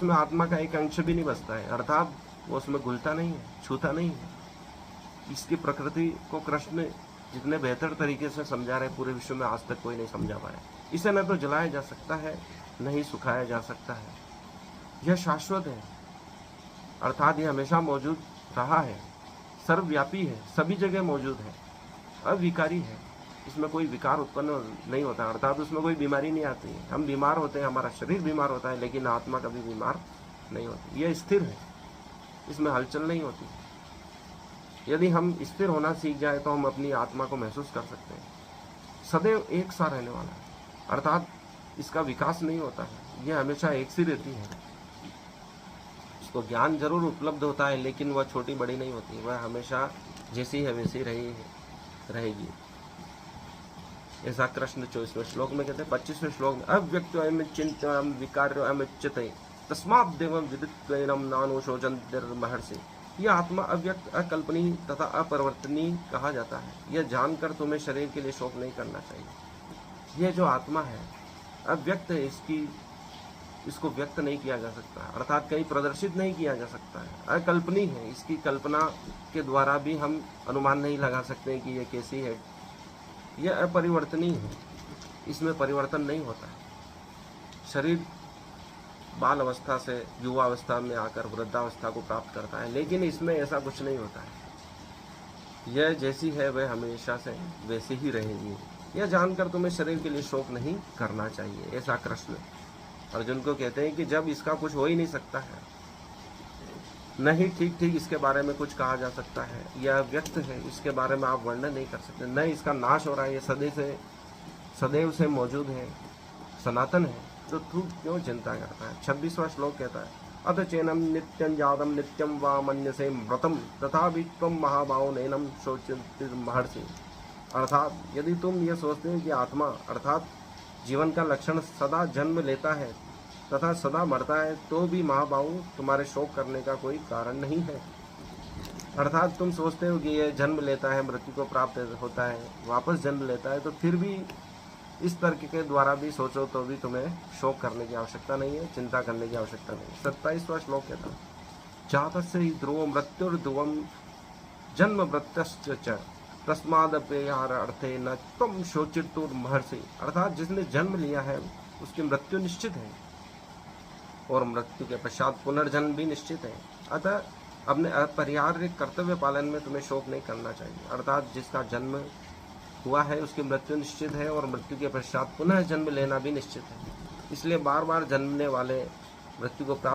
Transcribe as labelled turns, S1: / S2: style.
S1: उसमें आत्मा का एक अंश भी नहीं बसता है, अर्थात वो उसमें घुलता नहीं है, छूता नहीं है। इसकी प्रकृति को कृष्ण जितने बेहतर तरीके से समझा रहे पूरे विश्व में आज तक कोई नहीं समझा पाया। इसे न तो जलाया जा सकता है, न ही सुखाया जा सकता है। यह शाश्वत है, अर्थात यह हमेशा मौजूद रहा है, सर्वव्यापी है, सभी जगह मौजूद है, अविकारी है। इसमें कोई विकार उत्पन्न नहीं होता, अर्थात उसमें कोई बीमारी नहीं आती है। हम बीमार होते हैं, हमारा शरीर बीमार होता है, लेकिन आत्मा कभी बीमार नहीं होती। यह स्थिर है, इसमें हलचल नहीं होती। यदि हम स्थिर होना सीख जाए तो हम अपनी आत्मा को महसूस कर सकते हैं। सदैव एक सा रहने वाला है, अर्थात इसका विकास नहीं होता है, यह हमेशा एक सी रहती है। इसको ज्ञान जरूर उपलब्ध होता है, लेकिन वह छोटी बड़ी नहीं होती, वह हमेशा जैसी है वैसी रहेगी। ऐसा कृष्ण 24वें श्लोक में कहते हैं। 25वें श्लोक में अव्यक्त चिंतन विकार्य उच्यते तस्मात् देवं विदित्वैनम नानुशोचन्तिर्महर्षि। यह आत्मा अव्यक्त, अकल्पनीय तथा अपरिवर्तनीय कहा जाता है। यह जानकर तुम्हें शरीर के लिए शोक नहीं करना चाहिए। यह जो आत्मा है अव्यक्त है, इसको व्यक्त नहीं किया जा सकता, अर्थात कहीं प्रदर्शित नहीं किया जा सकता है। अकल्पनीय है, इसकी कल्पना के द्वारा भी हम अनुमान नहीं लगा सकते कि यह कैसी है। यह अपरिवर्तनीय है, इसमें परिवर्तन नहीं होता है। शरीर बाल अवस्था से युवा अवस्था में आकर वृद्धावस्था को प्राप्त करता है, लेकिन इसमें ऐसा कुछ नहीं होता है। यह जैसी है वह हमेशा से वैसी ही रहेगी। यह जानकर तुम्हें शरीर के लिए शोक नहीं करना चाहिए। ऐसा कृष्ण अर्जुन को कहते हैं कि जब इसका कुछ हो ही नहीं सकता है, नहीं ठीक इसके बारे में कुछ कहा जा सकता है, यह व्यक्त है, इसके बारे में आप वर्णन नहीं कर सकते, न इसका नाश हो रहा है, यह सदैव से मौजूद है, सनातन है, तो तू क्यों चिंता करता है। 26वां श्लोक कहता है अथ चैनम नित्यं जातम नित्यं वा मन्यसे व्रतम तथा त्वं महाभाव नैनम शोचन्तिर्महर्षि। अर्थात यदि तुम ये सोचते हो कि आत्मा अर्थात जीवन का लक्षण सदा जन्म लेता है तथा सदा मरता है, तो भी महाबाहु तुम्हारे शोक करने का कोई कारण नहीं है। अर्थात तुम सोचते हो कि यह जन्म लेता है, मृत्यु को प्राप्त होता है, वापस जन्म लेता है, तो फिर भी इस तर्क के द्वारा भी सोचो तो भी तुम्हें शोक करने की आवश्यकता नहीं है, चिंता करने की आवश्यकता नहीं है। 27वां श्लोक कहता है जातस्य हि ध्रुवं मृत्युर्ध्रुवं जन्म मृत्युश्च तस्मादप्यहार अर्थे न तुम शोचितुर्महर्षि। अर्थात जिसने जन्म लिया है उसकी मृत्यु निश्चित है और मृत्यु के पश्चात पुनर्जन्म भी निश्चित है। अतः अपने अपरिहार्य कर्तव्य पालन में तुम्हें शोक नहीं करना चाहिए। अर्थात जिसका जन्म हुआ है उसकी मृत्यु निश्चित है और मृत्यु के पश्चात पुनः जन्म लेना भी निश्चित है। इसलिए बार बार जन्मने वाले मृत्यु को प्राप्त